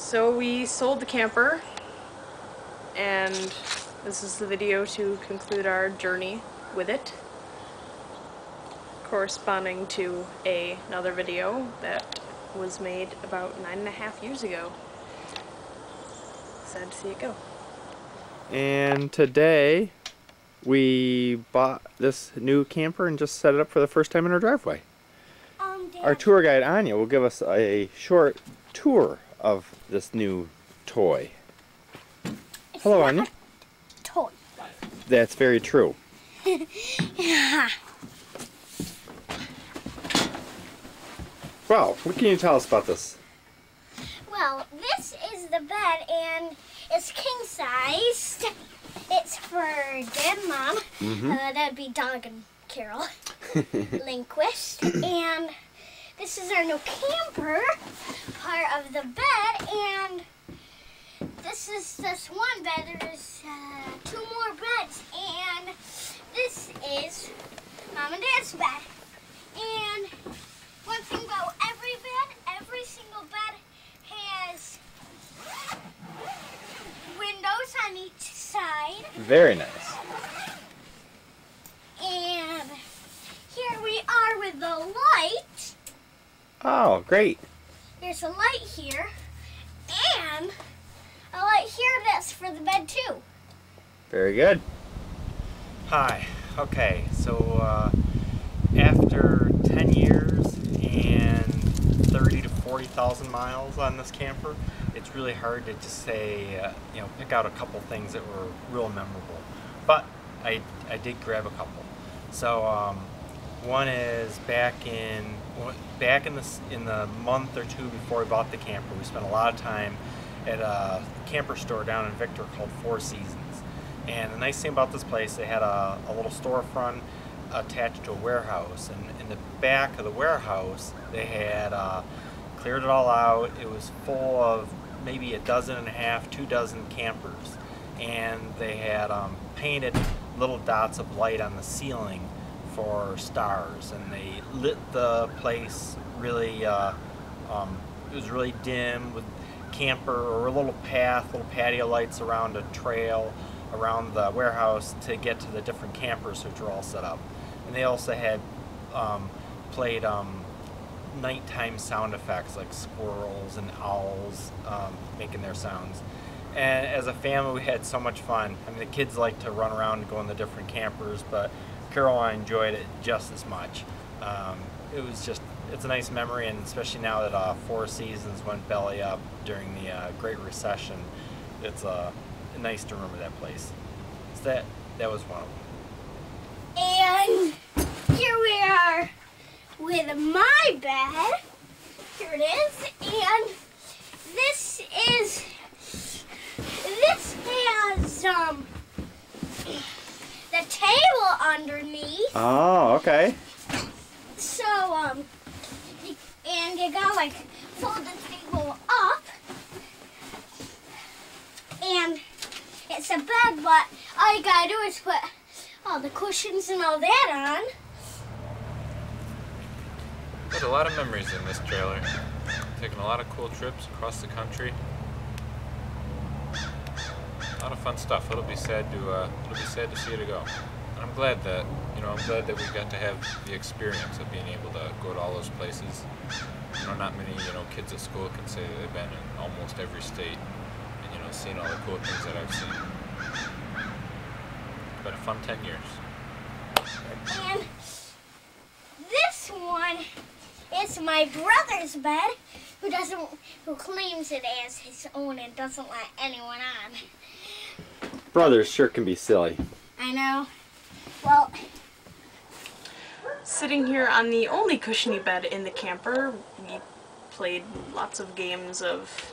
So we sold the camper, and this is the video to conclude our journey with it, corresponding to another video that was made about 9.5 years ago. Sad to see it go. And today we bought this new camper and just set it up for the first time in our driveway. Our tour guide Anya will give us a short tour of this new toy. Hello, Anya. Toy. That's very true. Yeah. Wow, what can you tell us about this? Well, this is the bed, and it's king sized. It's for Dad and Mom. That'd be Dog and Carol. Lindquist. And this is our new camper part of the bed, and this is just one bed. There's two more beds, and this is Mom and Dad's bed. And one thing about every single bed has windows on each side. Very nice. And here we are with the light. Oh, great. There's a light here, and a light here that's for the bed too. Very good. Hi. Okay, so after 10 years and 30 to 40,000 miles on this camper, it's really hard to just say, pick out a couple things that were real memorable. But I did grab a couple. So one is back in the month or two before we bought the camper, we spent a lot of time at a camper store down in Victor called Four Seasons. And the nice thing about this place, they had a little storefront attached to a warehouse, and in the back of the warehouse they had cleared it all out. It was full of maybe 1.5, 2 dozen campers, and they had painted little dots of light on the ceiling for stars, and they lit the place really it was really dim with camper or a little path, little patio lights around a trail around the warehouse to get to the different campers which were all set up. And they also had played nighttime sound effects like squirrels and owls making their sounds. And as a family, we had so much fun. I mean, the kids like to run around and go in the different campers, but Carol and I enjoyed it just as much. It's a nice memory, and especially now that Four Seasons went belly up during the Great Recession, it's nice to remember that place. So that was one of them. And here we are with my bed. Here it is. And this has the table underneath. Oh, okay. So and you gotta like fold the table up, and it's a bed, but all you gotta do is put all the cushions and all that on. There's a lot of memories in this trailer. Taking a lot of cool trips across the country. A lot of fun stuff. It'll be sad to see it go. And I'm glad that we got to have the experience of being able to go to all those places. Not many kids at school can say that they've been in almost every state and seen all the cool things that I've seen. It's been a fun 10 years. And this one is my brother's bed, who claims it as his own and doesn't let anyone on. Brothers sure can be silly. I know. Well, Sitting here on the only cushiony bed in the camper, we played lots of games of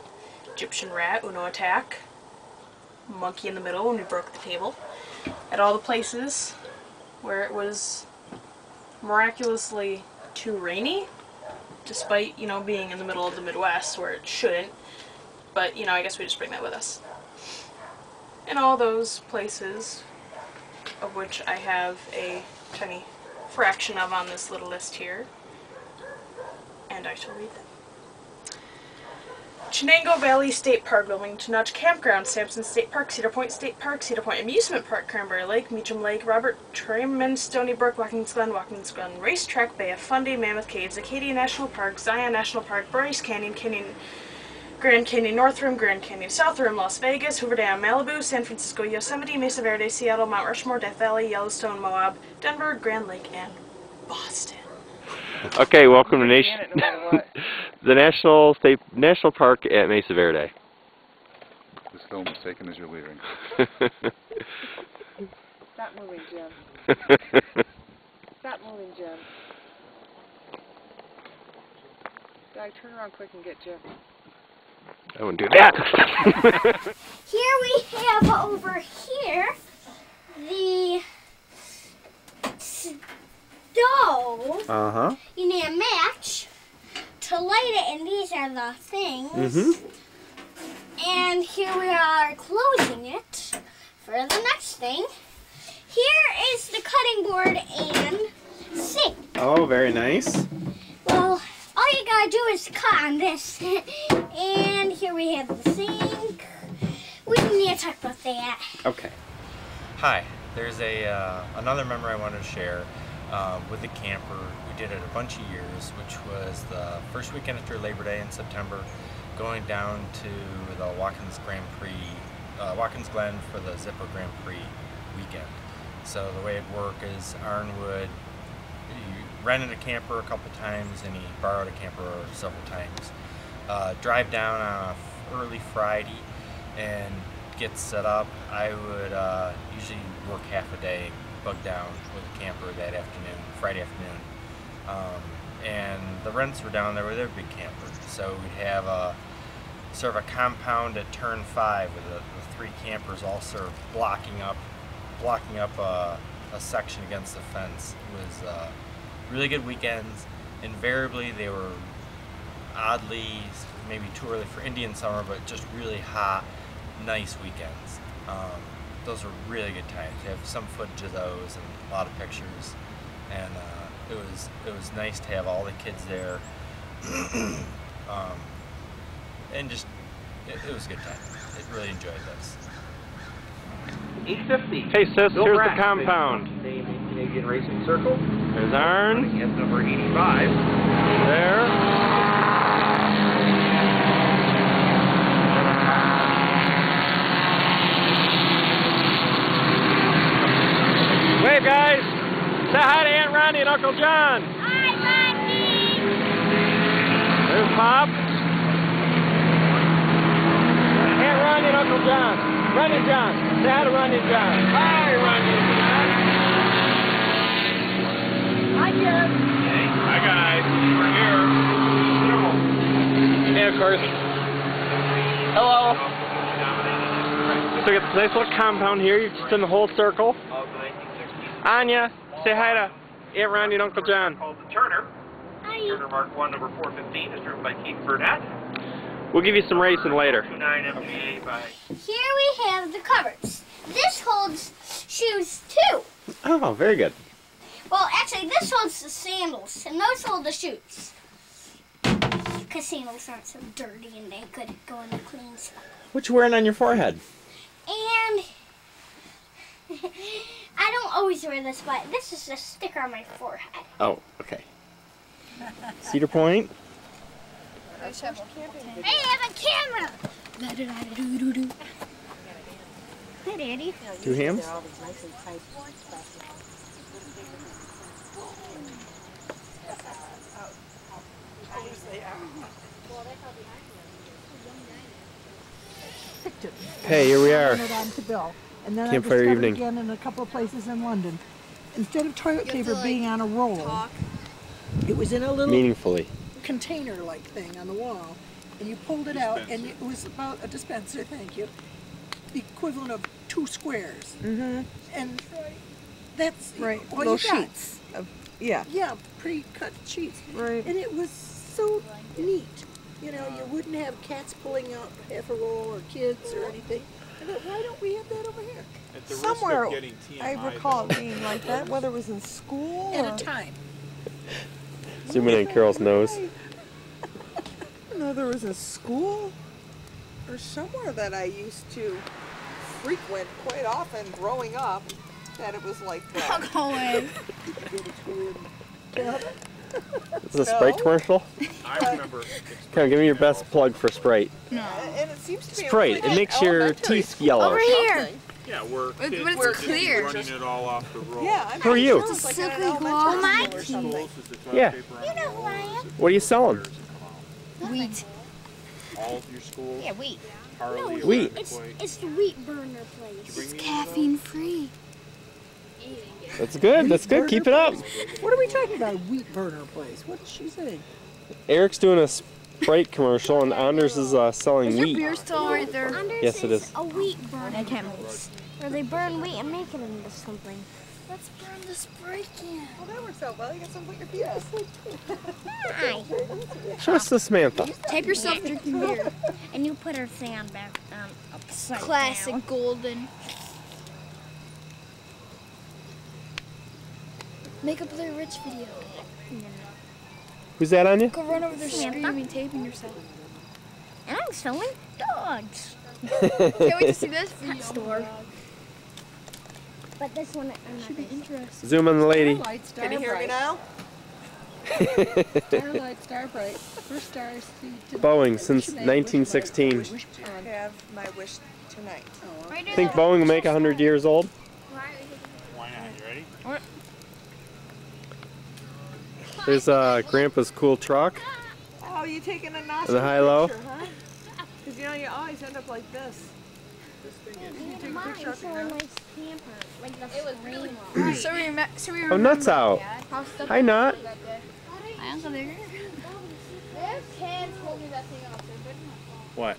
Egyptian Rat, Uno Attack, Monkey in the Middle when we broke the table, at all the places where it was miraculously too rainy, despite, being in the middle of the Midwest where it shouldn't, but, I guess we just bring that with us. And all those places, of which I have a tiny fraction of on this little list here, and I shall read them. Chenango Valley State Park, Wilmington Notch Campground, Sampson State Park, Cedar Point State Park, Cedar Point Amusement Park, Cranberry Lake, Meacham Lake, Robert Truman, Stony Brook, Watkins Glen Racetrack, Bay of Fundy, Mammoth Caves, Acadia National Park, Zion National Park, Bryce Canyon, Grand Canyon North Rim, Grand Canyon South Rim, Las Vegas, Hoover Dam, Malibu, San Francisco, Yosemite, Mesa Verde, Seattle, Mount Rushmore, Death Valley, Yellowstone, Moab, Denver, Grand Lake, and Boston. Okay, welcome to the National Park at Mesa Verde. The still mistaken as you're leaving. Stop moving, Jim. Stop moving, Jim. Guy, turn around quick and get Jim. I wouldn't do that. Here we have over here the stove. You need a match to light it, and these are the things. And here we are closing it for the next thing. Here is the cutting board and sink. Oh, very nice. Well, all you gotta do is cut on this. And here we have the sink. We don't need to talk about that. Okay. Hi. There's another memory I wanted to share with the camper. We did it a bunch of years, which was the first weekend after Labor Day in September, going down to the Watkins Glen for the Zipper Grand Prix weekend. So the way it'd work is Arn he rented a camper a couple times and he borrowed a camper several times. Drive down on early Friday and get set up. I would usually work half a day, bug down with a camper that afternoon, Friday afternoon. And the rents were down there, they're big campers. So we'd have sort of a compound at turn 5 with the 3 campers all sort of blocking up a section against the fence. It was really good weekends. Invariably they were oddly maybe too early for Indian summer, but just really hot, nice weekends. Those were really good times. We have some footage of those and a lot of pictures, and it was nice to have all the kids there, and just it was a good time. I really enjoyed this. 850. Hey sis, here's the compound. Canadian Racing Circle. There's Arn. At number 85. There. Wave, guys. Say hi to Aunt Ronnie and Uncle John. Hi, Monty. There's Pop. Aunt Ronnie and Uncle John. Ronnie and John. Say hi to Ronnie and John. Hi, Ronnie and John. Hi, Jim. Hey, hi guys. We're here. And of course, hello. So we got this nice little compound here. You're just in the whole circle. Anya, say hi to Aunt Ronnie and Uncle John. Called the Turner. Hi. Turner Mark 1, number 415, is driven by Keith Burnett. We'll give you some racing later. 29 MGA by... Here we have the cupboards. This holds shoes too. Oh, very good. Well, actually, this holds the sandals, and those hold the shoes. Because sandals aren't so dirty and they could go in the clean stuff. What you wearing on your forehead? And I don't always wear this, but this is a sticker on my forehead. Oh, okay. Cedar Point. Hey, I have a camera! Hi, Daddy. 2 hams? Okay, here we are. And then Campfire I discovered evening. again in a couple of places in London. Instead of toilet paper being on a roll, it was in a little Meaningfully. container-like thing on the wall. And you pulled it out, and it was about a dispenser, thank you, the equivalent of 2 squares. And that's Right, all little you got. sheets of, yeah. Yeah, pre-cut sheets. Right. And it was so neat. You know, you wouldn't have cats pulling out half a roll or kids or anything. I thought, why don't we have that over here? Somewhere I recall it being like that, whether it was in school At or a time. Zoom in on Carol's nose. no, whether it was in school or somewhere that I used to frequent quite often growing up, that it was like that. Go away. Is this a Sprite commercial? I remember. Come on, give me your best plug for Sprite. No. And it seems to be Sprite, it makes your teeth yellow. Over here. Yeah, we're kids it's were just clear. running it all off the roll. Yeah, I'm Who are you? Sure it's like Silky an elementary glow. school or something. Yeah. You know who I am? What are you selling? Wheat. All of your schools. Yeah, wheat. Harley, No, Wheat. It's the wheat burner place. It's caffeine free. That's good. That's good. Keep it up. What are we talking about? Wheat burner place. What is she saying? Eric's doing a Sprite commercial, and Anders is selling wheat. Beer still right there? Yes, it is. A wheat burner. I can't move. Where they burn wheat and make it into something. Let's burn the Sprite can. Well, that works out well. You got something to put your feet Hi. Show us to Samantha. Tape yourself drinking beer. And you put our fan back upside Classic down. Golden. Make up the rich video. Who's that on you? Go run over there screaming, taping yourself. And I'm selling dogs. Can't wait to see this video. Store. But this one, I'm not be interested. Zoom on the lady. Starlight, Can you hear me now? Starlight, Starbright. First stars. Boeing since 1916. I have my wish tonight. Think Boeing will make 100 years old? Why not? You ready? There's Grandpa's cool truck. Oh, you taking a notch And the high-low. picture, huh? Because you know you always end up like this. You take a picture of it now. Oh, nuts out. Hi, Nut. What?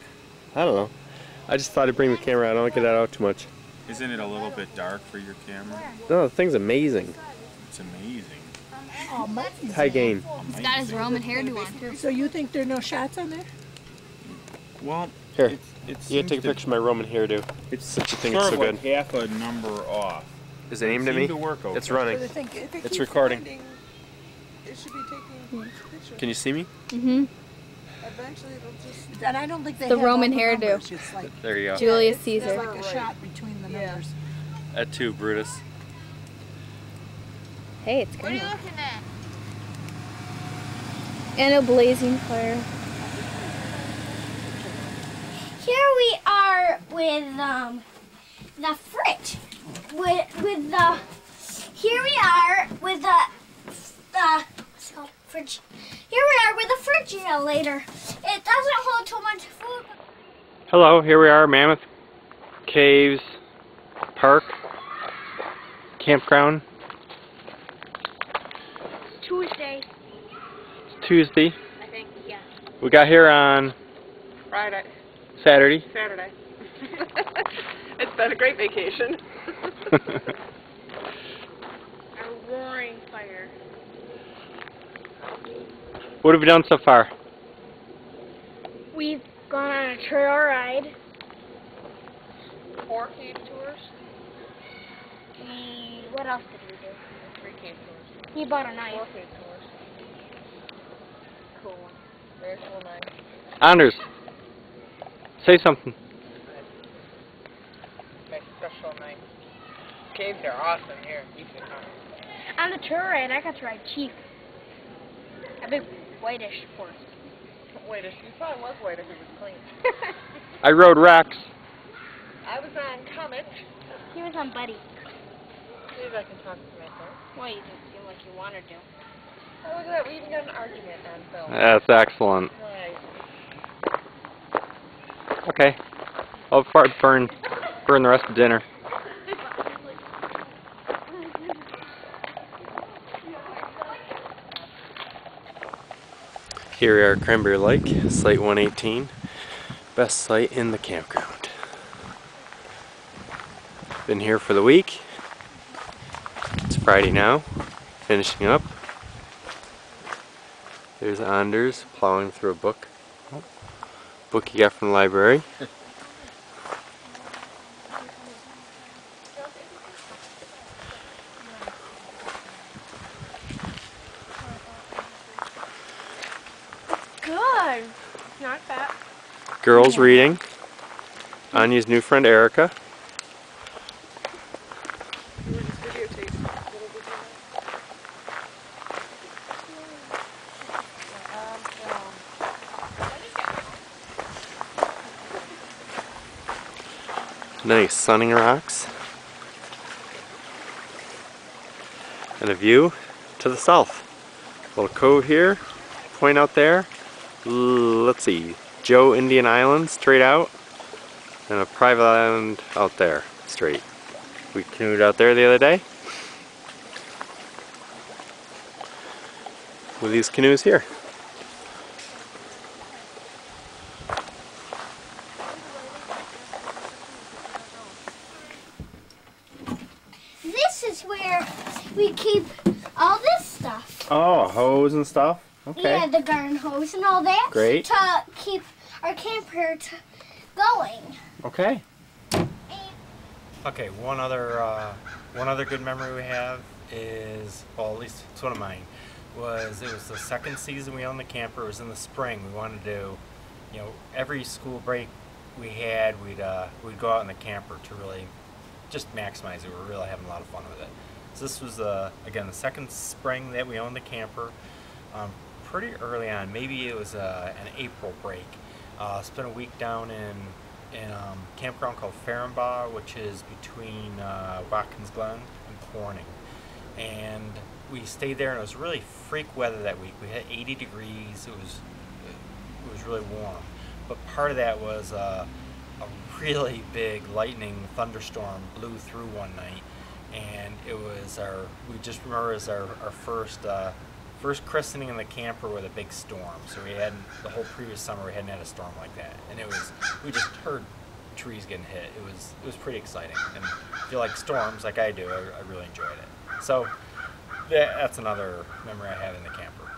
I don't know. I just thought I'd bring the camera out. I don't get that out too much. Isn't it a little bit dark for your camera? No, the thing's amazing. It's amazing. High gain. He's got his Roman hairdo on too. So you think there are no shots on there? Well, Here, it you can take a picture of my Roman hairdo. It's Such a thing is sort so of good. like half a number off. Is it aimed at Seemed me? to work okay. It's running. But I think if it It's keeps recording. finding, it should be taking pictures. Can you see me? Mm-hmm. Eventually it'll just... And I don't think they The have Roman all the hairdo. numbers. It's like, There you go. Julius there's Caesar. like a shot between the numbers. At 2, Brutus. Hey, it's green. What are you looking at? And a blazing fire. Here we are with the fridge. With the here we are with the what's it called? Fridge. Here we are with the refrigerator. It doesn't hold too much food. Hello, here we are, Mammoth Caves Park Campground. Tuesday. It's Tuesday. I think, yeah. We got here on Friday. Saturday. Saturday. It's been a great vacation. A roaring fire. What have we done so far? We've gone on a trail ride. 4 cave tours. What else did we do? 3 cave tours. He bought a knife. 4 cave tours. Cool one. Very cool knife. Anders, say something. My special knife. Caves are awesome here. You should come. On the trail ride, I got to ride Chief. A big whitish horse. Whitish. He probably was white if he was clean. I rode Rex. I was on Comet. He was on Buddy. Maybe I can talk to myself. Well, you didn't seem like you wanted to. Oh, look at that. We even got an argument on film. That's excellent. Nice. Okay. I'll burn the rest of dinner. Here we are at Cranberry Lake, Site 118. Best site in the campground. Been here for the week. It's Friday now. Finishing up. There's Anders plowing through a book. Book you got from the library. Good. not fat. Girls reading. Anya's new friend Erica. Nice sunning rocks. And a view to the south. Little cove here, point out there. Let's see, Joe Indian Island straight out, and a private island out there straight. We canoed out there the other day with these canoes here. This is where we keep all this stuff. Oh, hose and stuff? Okay. Yeah, the garden hose and all that. Great. To keep our camper going. Okay. Okay, one other good memory we have is, well, at least it's one of mine, it was the second season we owned the camper. It was in the spring. We wanted to, you know, every school break we had, we'd go out in the camper to really just maximize it. We were really having a lot of fun with it. So this was, again, the second spring that we owned the camper. Pretty early on, maybe it was an April break. Spent a week down in a campground called Farrenbaugh, which is between Watkins Glen and Corning. And we stayed there, and it was really freak weather that week. We had 80 degrees. It was really warm. But part of that was a really big lightning thunderstorm blew through one night, and it was we just remember it was our first christening in the camper with a big storm. So we hadn't, the whole previous summer we hadn't had a storm like that, and we just heard trees getting hit. It was pretty exciting, and if you like storms like I do, I really enjoyed it. So that's another memory I have in the camper.